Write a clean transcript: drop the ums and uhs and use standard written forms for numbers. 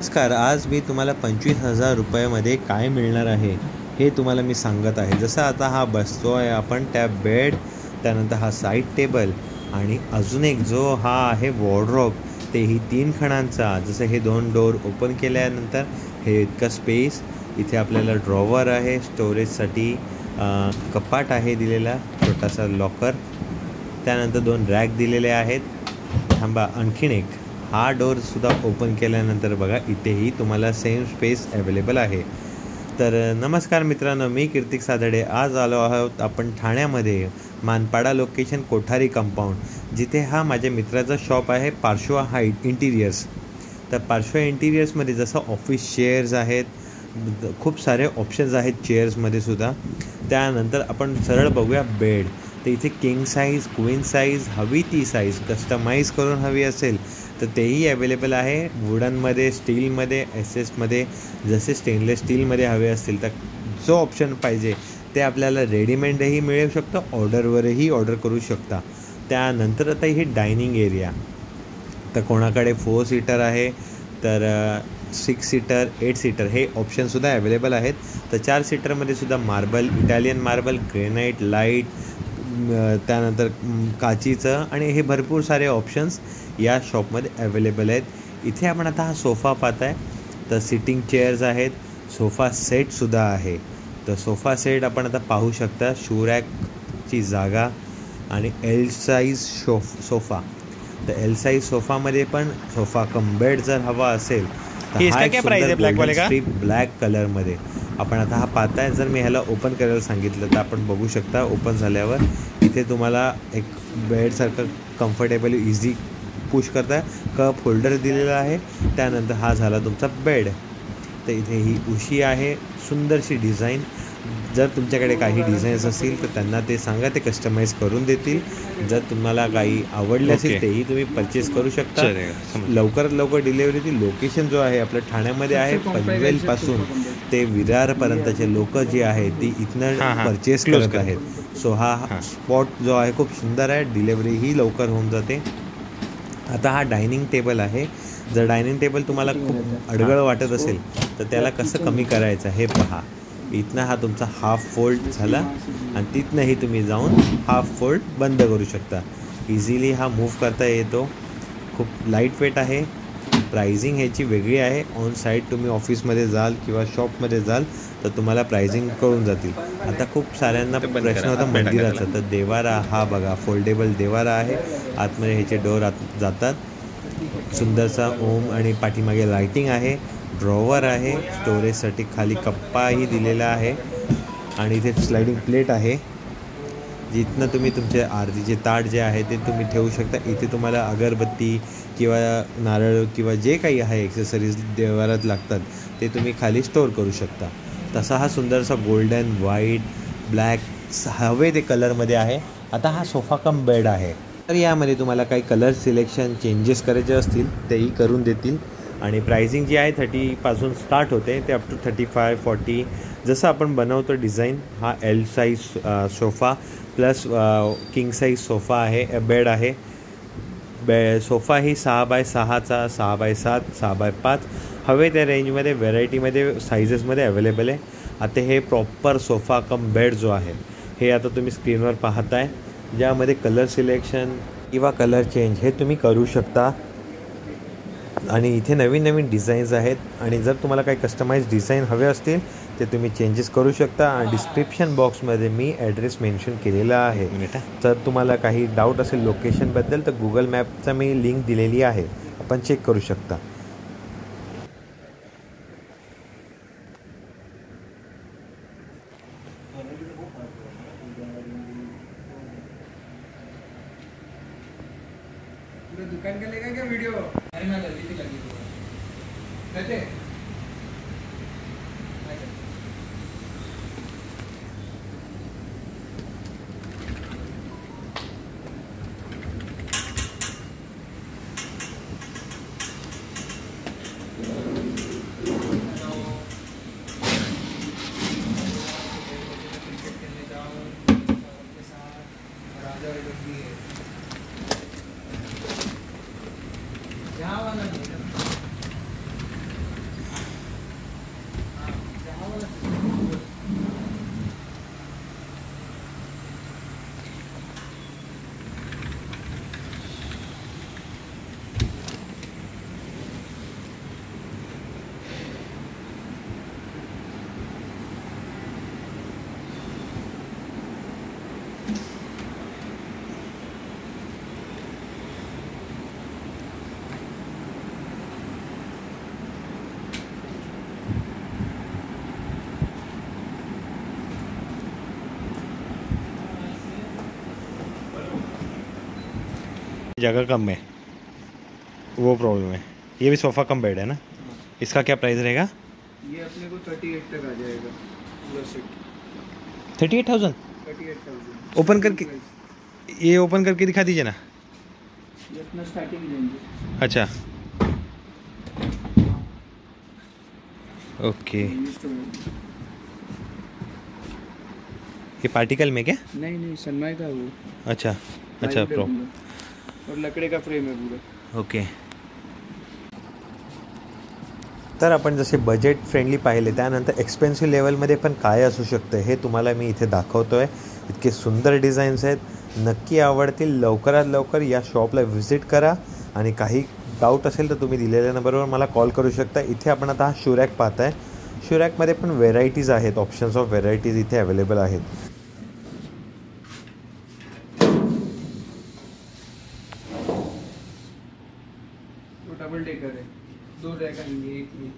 नमस्कार. आज मी तुम्हाला 25,000 रुपयामध्ये काय मिळणार आहे हे तुम्हाला मी सांगत आहे. जसं आता हा बसतो आहे आपण त्या बेड, त्यानंतर हा साईड टेबल आणि अजून एक जो हा आहे वॉर्डरोब, तेही 3 खणांचा. जसं हे 2 डोअर ओपन केल्यानंतर हे इतकं स्पेस. इथे आपल्याला ड्रॉवर आहे स्टोरेजसाठी, कपाट आहे दिलेला, छोटासा लॉकर. त्यानंतर 2 रॅक दिलेले आहेत. थांबा, आणखीन एक हा डोअरसुद्धा ओपन केल्यानंतर बघा इथेही तुम्हाला सेम स्पेस अवेलेबल आहे. तर नमस्कार मित्रांनो, मी कीर्तिक सादडे. आज आलो आहोत आपण ठाण्यामध्ये मानपाडा लोकेशन कोठारी कंपाऊंड, जिथे हा माझ्या मित्राचा शॉप आहे पार्श्वा हाईट इंटिरियर्स. तर पार्श्वा इंटिरियर्समध्ये जसं ऑफिस चेअर्स आहेत, खूप सारे ऑप्शन्स आहेत चेअर्समध्ये सुद्धा. त्यानंतर आपण सरळ बघूया बेड. तर इथे किंग साईज, क्वीन साईज, हवी ती साईज कस्टमाइज करून हवी असेल तर तेही अवेलेबल आहे. वुडनमध्ये, स्टीलमध्ये, एसमध्ये. जसे स्टेनलेस स्टीलमध्ये हवे असतील तर जो ऑप्शन पाहिजे ते आपल्याला रेडीमेडही मिळू शकतं, ऑर्डरवरही ऑर्डर करू शकता. त्यानंतर आता ही डायनिंग एरिया. तर कोणाकडे 4 सीटर आहे तर 6 सीटर, 8 सीटर हे ऑप्शनसुद्धा अवेलेबल आहेत. तर 4 सीटरमध्ये सुद्धा marble, Italian marble, granite, light, त्यानंतर काचीचं आणि हे भरपूर सारे ऑप्शन्स या शॉपमध्ये अवेलेबल आहेत. इथे आपण आता हा सोफा पाहत आहे. तर सिटिंग चेअर्स आहेत, सोफा सेटसुद्धा आहे. तर सोफा सेट आपण आता पाहू शकता. शू रॅकची जागा आणि एल साईज सोफा. तर एल साईज सोफामध्ये पण सोफा कम बेड जर हवा असेल तर हा एक सुंदर गोल्डन स्ट्रीप ब्लॅक कलरमध्ये आपण आता हा पाहताय. जर मी ह्याला ओपन करायला सांगितलं तर आपण बघू शकता ओपन झाल्यावर इथे तुम्हाला एक बेडसारखं कम्फर्टेबल इझी पुश करता कप होल्डर दिलेला आहे. त्यानंतर हा झाला तुमचा बेड. तर इथे ही उशी आहे, सुंदरशी डिझाईन. जर तुमच्याकडे काही डिझाईन्स असतील तर त्यांना ते सांगा, ते कस्टमाइज करून देतील. जर तुम्हाला काही आवडले असेल तेही तुम्ही परचेस करू शकता. लवकरात लवकर डिलेवरी ती लोकेशन जो आहे आपल्या ठाण्यामध्ये आहे. पनवेलपासून ते विरारपर्यंतचे लोक जी आहेत ती इथनं परचेस करत आहेत. सो हा स्पॉट जो आहे खूप सुंदर आहे. डिलेवरीही लवकर होऊन जाते. आता हा डायनिंग टेबल आहे. जर डायनिंग टेबल तुम्हाला खूप अडगळ वाटत असेल तर त्याला कसं कमी करायचं हे पहा. इथनं हा तुमचा हाफ फोल्ड झाला आणि तिथनंही तुम्ही जाऊन हाफ फोल्ड बंद करू शकता. इझिली हा मूव्ह करता येतो. खूप लाईट वेट आहे. प्राइसिंग ह्याची वेगळी आहे. ऑन साईट तुम्ही ऑफिसमध्ये जाल किंवा शॉपमध्ये जाल तर तुम्हाला प्राइसिंग कळून जातील. आता खूप साऱ्यांना प्रश्न होता मंदिराचा. तर देवारा हा बघा, फोल्डेबल देवारा आहे. आतमध्ये ह्याचे डोर जातात. सुंदरसा ओम आणि पाठीमागे लाइटिंग आहे. ड्रॉवर आहे, स्टोरेजसाठी खाली कप्पाही दिलेला आहे आणि इथे स्लायडिंग प्लेट आहे जिथनं तुम्ही तुमचे आरतीचे ताट जे आहे ते तुम्ही ठेवू शकता. इथे तुम्हाला अगरबत्ती किंवा नारळ किंवा जे काही आहे एक्सेसरीज देवारात लागतात ते तुम्ही खाली स्टोअर करू शकता. तसा हा सुंदरसा गोल्डन, व्हाईट, ब्लॅक हवे ते कलरमध्ये आहे. आता हा सोफा कम बेड आहे. तर यामध्ये तुम्हाला काही कलर सिलेक्शन चेंजेस करायचे असतील तेही करून देतील. आणि प्राइसिंग जी आहे 30पासून स्टार्ट होते ते अप टू 35, 40 जसं आपण बनवतो डिझाईन. हा L size sofa plus king size sofa आहे, बेड आहे. सोफा ही 6x6चा, 6x7, 6x5 हवे त्या रेंजमध्ये, व्हेरायटीमध्ये, साईजेसमध्ये अवेलेबल आहे. आता हे प्रॉपर सोफा कम बेड जो आहे हे आता तुम्ही स्क्रीनवर पाहताय, ज्यामध्ये कलर सिलेक्शन किंवा कलर चेंज हे तुम्ही करू शकता. आणि इथे नवीन नवीन डिझाईन्स आहेत आणि जर तुम्हाला काही कस्टमाइज डिझाईन हवे असतील ते तुम्ही चेंजेस करू शकता. आणि डिस्क्रिप्शन बॉक्समध्ये मी ॲड्रेस मेन्शन केलेला आहे. जर तुम्हाला काही डाऊट असेल लोकेशनबद्दल तर गुगल मॅपचा मी लिंक दिलेली आहे, आपण चेक करू शकता. दुकान का लेगा क्या वीडियो? अरे ना जल्दी से लगी कहते जगह कम है, वो प्रॉब्लम है। ये भी सोफ़ा कम बेड है ना। इसका क्या प्राइस रहेगा? ये अपने को 38 तक आ जाएगा पूरा सेट। 38,000। 38,000 ओपन करके, ये ओपन करके दिखा दीजिए ना। ये अपना स्टार्टिंग देंगे। अच्छा, ओके। ये पार्टिकल में क्या? नहीं नहीं, सनमाई का वो। अच्छा अच्छा, प्रो। और लकड़े का फ्रेम है पूरा। ओके। तर आपण जसे बजेट फ्रेंडली पाहिले, त्यानंतर एक्सपेन्सिव्ह लेवलमध्ये पण काय असू शकतं हे तुम्हाला मी इथे दाखवतो आहे। इतके सुंदर डिझाईन्स आहेत, नक्की आवडतील। लवकरात लवकर या शॉपला व्हिजिट करा आणि काही डाऊट असेल तर तुम्ही दिलेल्या नंबरवर मला कॉल करू शकता। इथे आपण आता हा शू रॅक पाहताय, शू रॅकमध्ये पण व्हेरायटीज आहेत, ऑप्शन्स ऑफ व्हेरायटीज इथे अवेलेबल आहेत। डबल डेकर है, 2 रैक आएंगे एक में।